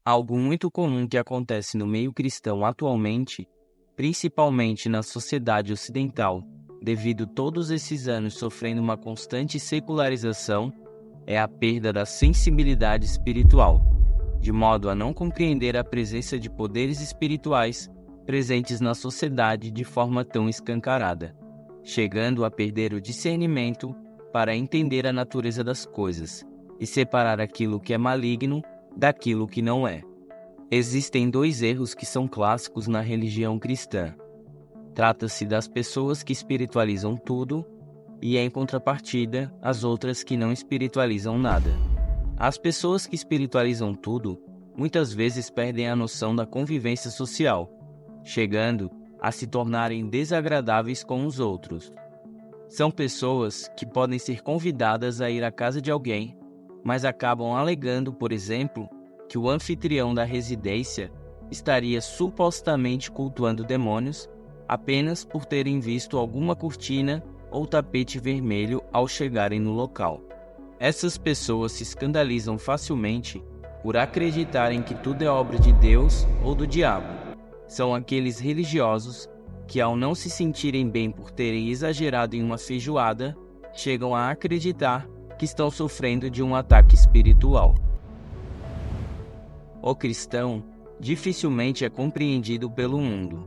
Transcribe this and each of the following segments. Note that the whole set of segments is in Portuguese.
Algo muito comum que acontece no meio cristão atualmente, principalmente na sociedade ocidental, devido todos esses anos sofrendo uma constante secularização, é a perda da sensibilidade espiritual, de modo a não compreender a presença de poderes espirituais presentes na sociedade de forma tão escancarada, chegando a perder o discernimento para entender a natureza das coisas e separar aquilo que é maligno daquilo que não é. Existem dois erros que são clássicos na religião cristã. Trata-se das pessoas que espiritualizam tudo e, em contrapartida, as outras que não espiritualizam nada. As pessoas que espiritualizam tudo muitas vezes perdem a noção da convivência social, chegando a se tornarem desagradáveis com os outros. São pessoas que podem ser convidadas a ir à casa de alguém, mas acabam alegando, por exemplo, que o anfitrião da residência estaria supostamente cultuando demônios apenas por terem visto alguma cortina ou tapete vermelho ao chegarem no local. Essas pessoas se escandalizam facilmente por acreditarem que tudo é obra de Deus ou do diabo. São aqueles religiosos que, ao não se sentirem bem por terem exagerado em uma feijoada, chegam a acreditar que estão sofrendo de um ataque espiritual. O cristão dificilmente é compreendido pelo mundo,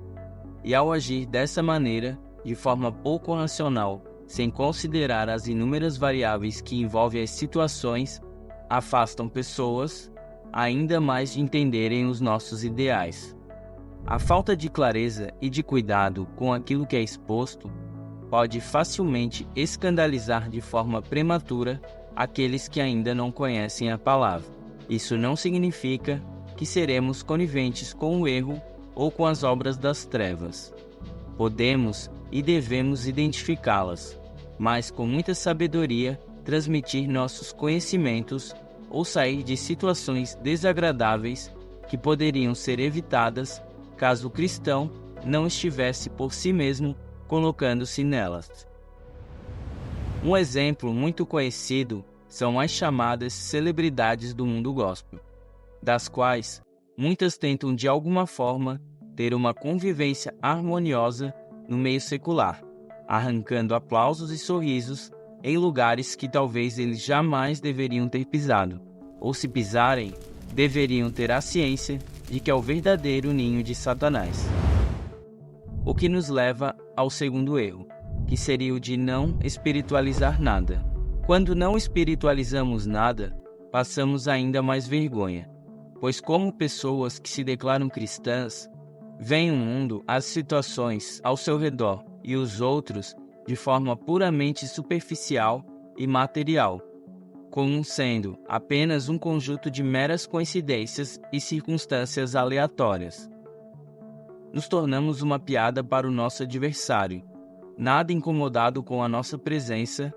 e ao agir dessa maneira, de forma pouco racional, sem considerar as inúmeras variáveis que envolvem as situações, afastam pessoas ainda mais de entenderem os nossos ideais. A falta de clareza e de cuidado com aquilo que é exposto pode facilmente escandalizar de forma prematura aqueles que ainda não conhecem a palavra. Isso não significa que seremos coniventes com o erro ou com as obras das trevas. Podemos e devemos identificá-las, mas com muita sabedoria transmitir nossos conhecimentos ou sair de situações desagradáveis que poderiam ser evitadas caso o cristão não estivesse por si mesmo colocando-se nelas. Um exemplo muito conhecido são as chamadas celebridades do mundo gospel, das quais muitas tentam de alguma forma ter uma convivência harmoniosa no meio secular, arrancando aplausos e sorrisos em lugares que talvez eles jamais deveriam ter pisado, ou se pisarem, deveriam ter a ciência de que é o verdadeiro ninho de Satanás. O que nos leva ao segundo erro, que seria o de não espiritualizar nada. Quando não espiritualizamos nada, passamos ainda mais vergonha, pois como pessoas que se declaram cristãs, veem o mundo, as situações ao seu redor e os outros de forma puramente superficial e material, como sendo apenas um conjunto de meras coincidências e circunstâncias aleatórias. Nos tornamos uma piada para o nosso adversário, nada incomodado com a nossa presença,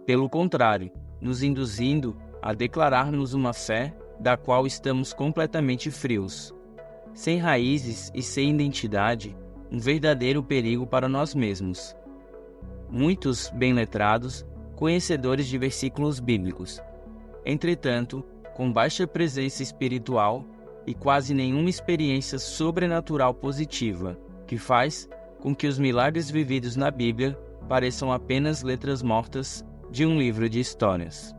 pelo contrário, nos induzindo a declararmos uma fé da qual estamos completamente frios, sem raízes e sem identidade, um verdadeiro perigo para nós mesmos. Muitos bem-letrados, conhecedores de versículos bíblicos, entretanto, com baixa presença espiritual e quase nenhuma experiência sobrenatural positiva, que faz com que os milagres vividos na Bíblia pareçam apenas letras mortas de um livro de histórias.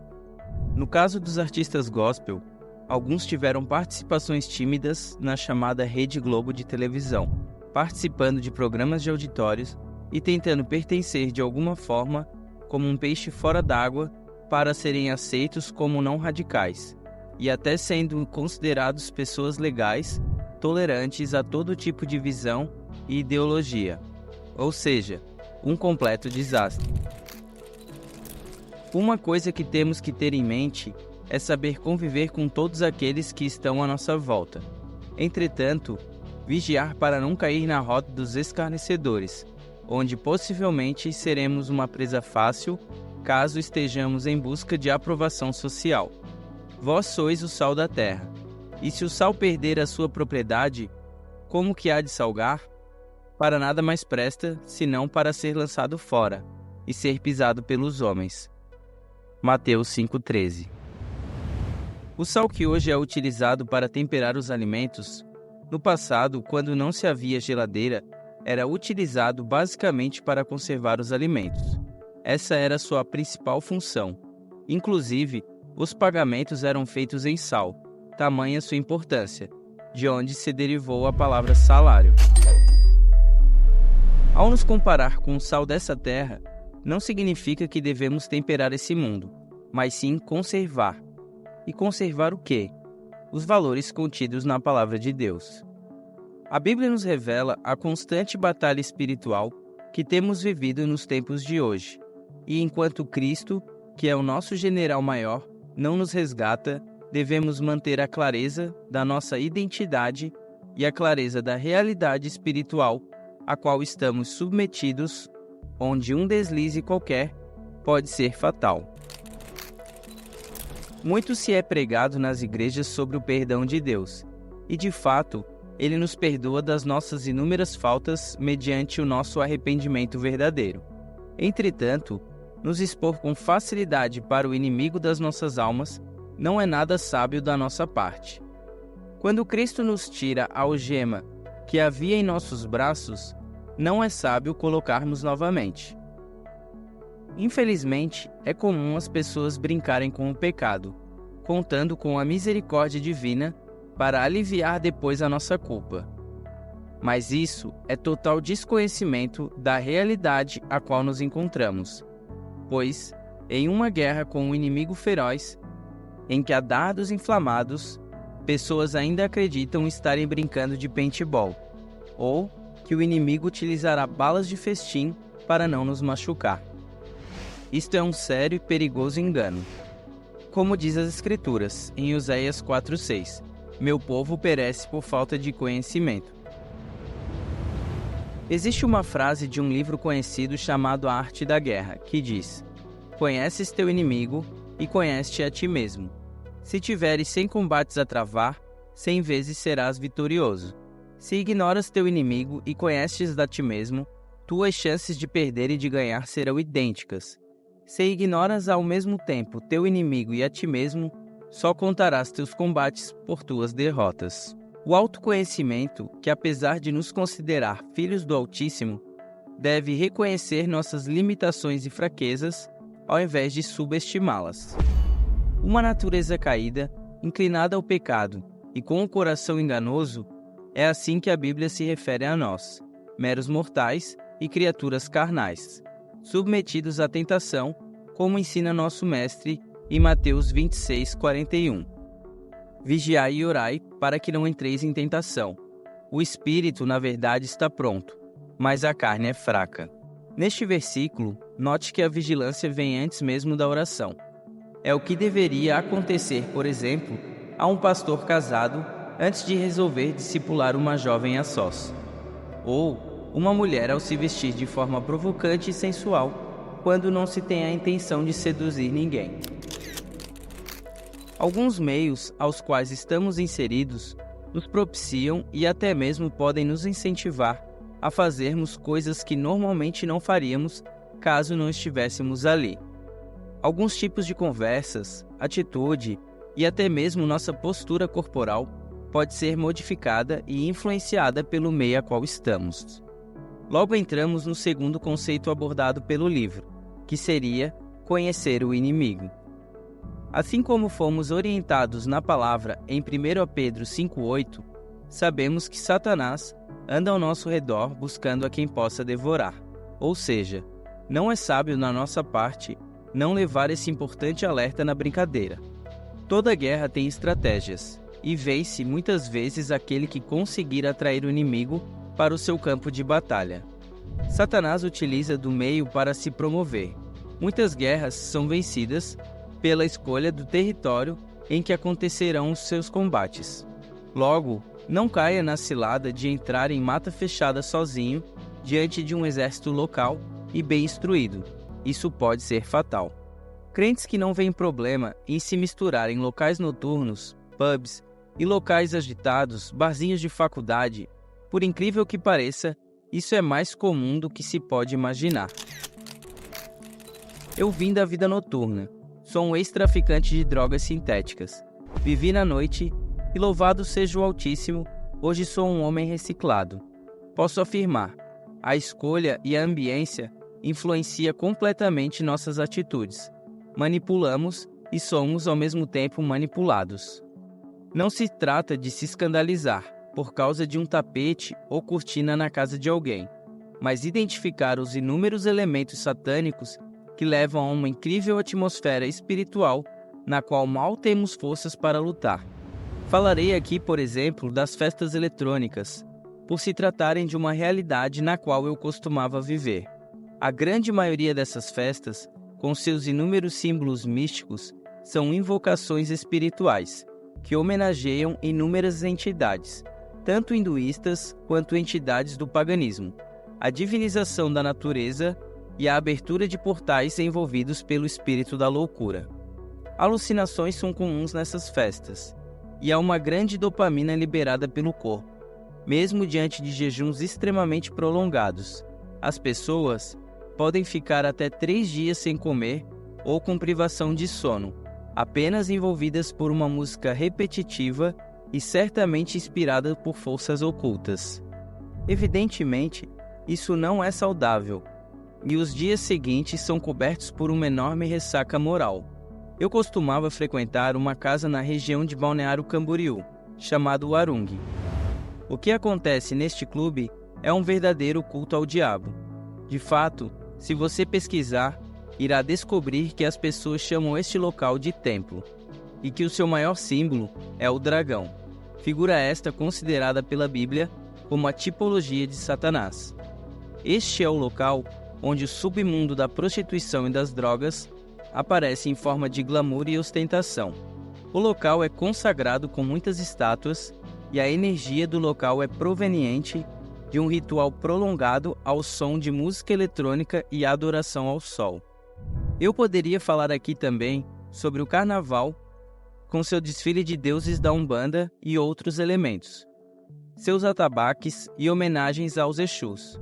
No caso dos artistas gospel, alguns tiveram participações tímidas na chamada Rede Globo de televisão, participando de programas de auditórios e tentando pertencer de alguma forma como um peixe fora d'água para serem aceitos como não radicais, e até sendo considerados pessoas legais, tolerantes a todo tipo de visão e ideologia, ou seja, um completo desastre. Uma coisa que temos que ter em mente é saber conviver com todos aqueles que estão à nossa volta. Entretanto, vigiar para não cair na rota dos escarnecedores, onde possivelmente seremos uma presa fácil caso estejamos em busca de aprovação social. Vós sois o sal da terra, e se o sal perder a sua propriedade, como que há de salgar? Para nada mais presta, senão para ser lançado fora e ser pisado pelos homens. Mateus 5,13. O sal que hoje é utilizado para temperar os alimentos, no passado, quando não se havia geladeira, era utilizado basicamente para conservar os alimentos. Essa era sua principal função. Inclusive, os pagamentos eram feitos em sal, tamanha sua importância, de onde se derivou a palavra salário. Ao nos comparar com o sal dessa terra, não significa que devemos temperar esse mundo, mas sim conservar. E conservar o quê? Os valores contidos na palavra de Deus. A Bíblia nos revela a constante batalha espiritual que temos vivido nos tempos de hoje. E enquanto Cristo, que é o nosso general maior, não nos resgata, devemos manter a clareza da nossa identidade e a clareza da realidade espiritual a qual estamos submetidos, onde um deslize qualquer pode ser fatal. Muito se é pregado nas igrejas sobre o perdão de Deus, e de fato, Ele nos perdoa das nossas inúmeras faltas mediante o nosso arrependimento verdadeiro. Entretanto, nos expor com facilidade para o inimigo das nossas almas não é nada sábio da nossa parte. Quando Cristo nos tira a algema que havia em nossos braços, não é sábio colocarmos novamente. Infelizmente, é comum as pessoas brincarem com o pecado, contando com a misericórdia divina para aliviar depois a nossa culpa. Mas isso é total desconhecimento da realidade a qual nos encontramos, pois, em uma guerra com um inimigo feroz, em que há dardos inflamados, pessoas ainda acreditam estarem brincando de paintball, ou que o inimigo utilizará balas de festim para não nos machucar. Isto é um sério e perigoso engano. Como diz as Escrituras, em Oséias 4:6, meu povo perece por falta de conhecimento. Existe uma frase de um livro conhecido chamado A Arte da Guerra, que diz: conheces teu inimigo e conhece-te a ti mesmo. Se tiveres 100 combates a travar, 100 vezes serás vitorioso. Se ignoras teu inimigo e conheces a ti mesmo, tuas chances de perder e de ganhar serão idênticas. Se ignoras ao mesmo tempo teu inimigo e a ti mesmo, só contarás teus combates por tuas derrotas. O autoconhecimento, que apesar de nos considerar filhos do Altíssimo, deve reconhecer nossas limitações e fraquezas, ao invés de subestimá-las. Uma natureza caída, inclinada ao pecado e com o coração enganoso, é assim que a Bíblia se refere a nós, meros mortais e criaturas carnais, submetidos à tentação, como ensina nosso Mestre em Mateus 26:41. Vigiai e orai para que não entreis em tentação. O espírito, na verdade, está pronto, mas a carne é fraca. Neste versículo, note que a vigilância vem antes mesmo da oração. É o que deveria acontecer, por exemplo, a um pastor casado antes de resolver discipular uma jovem a sós, ou uma mulher ao se vestir de forma provocante e sensual, quando não se tem a intenção de seduzir ninguém. Alguns meios aos quais estamos inseridos nos propiciam e até mesmo podem nos incentivar a fazermos coisas que normalmente não faríamos caso não estivéssemos ali. Alguns tipos de conversas, atitude e até mesmo nossa postura corporal pode ser modificada e influenciada pelo meio a qual estamos. Logo entramos no segundo conceito abordado pelo livro, que seria conhecer o inimigo. Assim como fomos orientados na palavra em 1 Pedro 5:8, sabemos que Satanás anda ao nosso redor buscando a quem possa devorar. Ou seja, não é sábio da nossa parte não levar esse importante alerta na brincadeira. Toda guerra tem estratégias, e vence muitas vezes aquele que conseguir atrair o inimigo para o seu campo de batalha. Satanás utiliza do meio para se promover. Muitas guerras são vencidas pela escolha do território em que acontecerão os seus combates. Logo, não caia na cilada de entrar em mata fechada sozinho diante de um exército local e bem instruído. Isso pode ser fatal. Crentes que não veem problema em se misturar em locais noturnos, pubs e locais agitados, barzinhos de faculdade, por incrível que pareça, isso é mais comum do que se pode imaginar. Eu vim da vida noturna. Sou um ex-traficante de drogas sintéticas. Vivi na noite, e louvado seja o Altíssimo, hoje sou um homem reciclado. Posso afirmar, a escolha e a ambiência influencia completamente nossas atitudes. Manipulamos e somos ao mesmo tempo manipulados. Não se trata de se escandalizar por causa de um tapete ou cortina na casa de alguém, mas identificar os inúmeros elementos satânicos que levam a uma incrível atmosfera espiritual na qual mal temos forças para lutar. Falarei aqui, por exemplo, das festas eletrônicas, por se tratarem de uma realidade na qual eu costumava viver. A grande maioria dessas festas, com seus inúmeros símbolos místicos, são invocações espirituais, que homenageiam inúmeras entidades, tanto hinduístas quanto entidades do paganismo, a divinização da natureza e a abertura de portais envolvidos pelo espírito da loucura. Alucinações são comuns nessas festas, e há uma grande dopamina liberada pelo corpo. Mesmo diante de jejuns extremamente prolongados, as pessoas podem ficar até 3 dias sem comer ou com privação de sono, apenas envolvidas por uma música repetitiva e certamente inspirada por forças ocultas. Evidentemente, isso não é saudável, e os dias seguintes são cobertos por uma enorme ressaca moral. Eu costumava frequentar uma casa na região de Balneário Camboriú, chamado Warung. O que acontece neste clube é um verdadeiro culto ao diabo. De fato, se você pesquisar, irá descobrir que as pessoas chamam este local de templo, e que o seu maior símbolo é o dragão, figura esta considerada pela Bíblia como a tipologia de Satanás. Este é o local onde o submundo da prostituição e das drogas aparece em forma de glamour e ostentação. O local é consagrado com muitas estátuas e a energia do local é proveniente de um ritual prolongado ao som de música eletrônica e adoração ao sol. Eu poderia falar aqui também sobre o carnaval, com seu desfile de deuses da Umbanda e outros elementos, seus atabaques e homenagens aos Exus,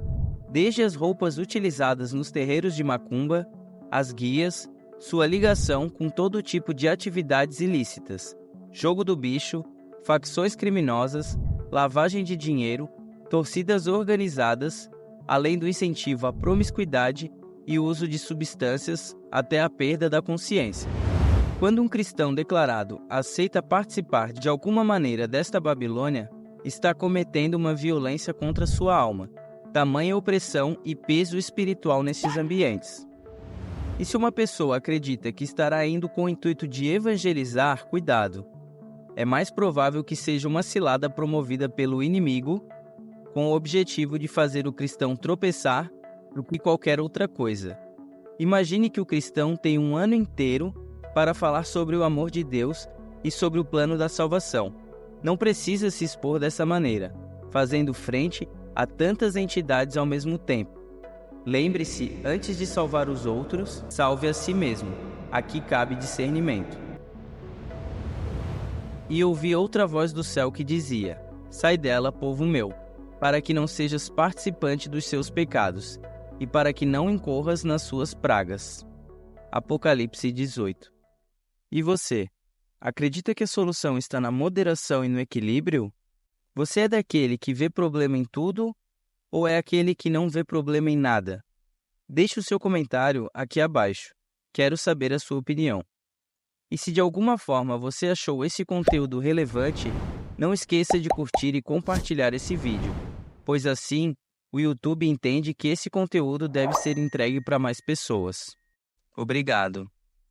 desde as roupas utilizadas nos terreiros de macumba, as guias, sua ligação com todo tipo de atividades ilícitas, jogo do bicho, facções criminosas, lavagem de dinheiro, torcidas organizadas, além do incentivo à promiscuidade e uso de substâncias até a perda da consciência. Quando um cristão declarado aceita participar de alguma maneira desta Babilônia, está cometendo uma violência contra sua alma, tamanha opressão e peso espiritual nesses ambientes. E se uma pessoa acredita que estará indo com o intuito de evangelizar, cuidado. É mais provável que seja uma cilada promovida pelo inimigo com o objetivo de fazer o cristão tropeçar do que qualquer outra coisa. Imagine que o cristão tem um ano inteiro para falar sobre o amor de Deus e sobre o plano da salvação. Não precisa se expor dessa maneira, fazendo frente a tantas entidades ao mesmo tempo. Lembre-se, antes de salvar os outros, salve a si mesmo. Aqui cabe discernimento. E ouvi outra voz do céu que dizia: Sai dela, povo meu, para que não sejas participante dos seus pecados, e para que não incorras nas suas pragas. Apocalipse 18. E você? Acredita que a solução está na moderação e no equilíbrio? Você é daquele que vê problema em tudo ou é aquele que não vê problema em nada? Deixe o seu comentário aqui abaixo. Quero saber a sua opinião. E se de alguma forma você achou esse conteúdo relevante, não esqueça de curtir e compartilhar esse vídeo, pois assim o YouTube entende que esse conteúdo deve ser entregue para mais pessoas. Obrigado.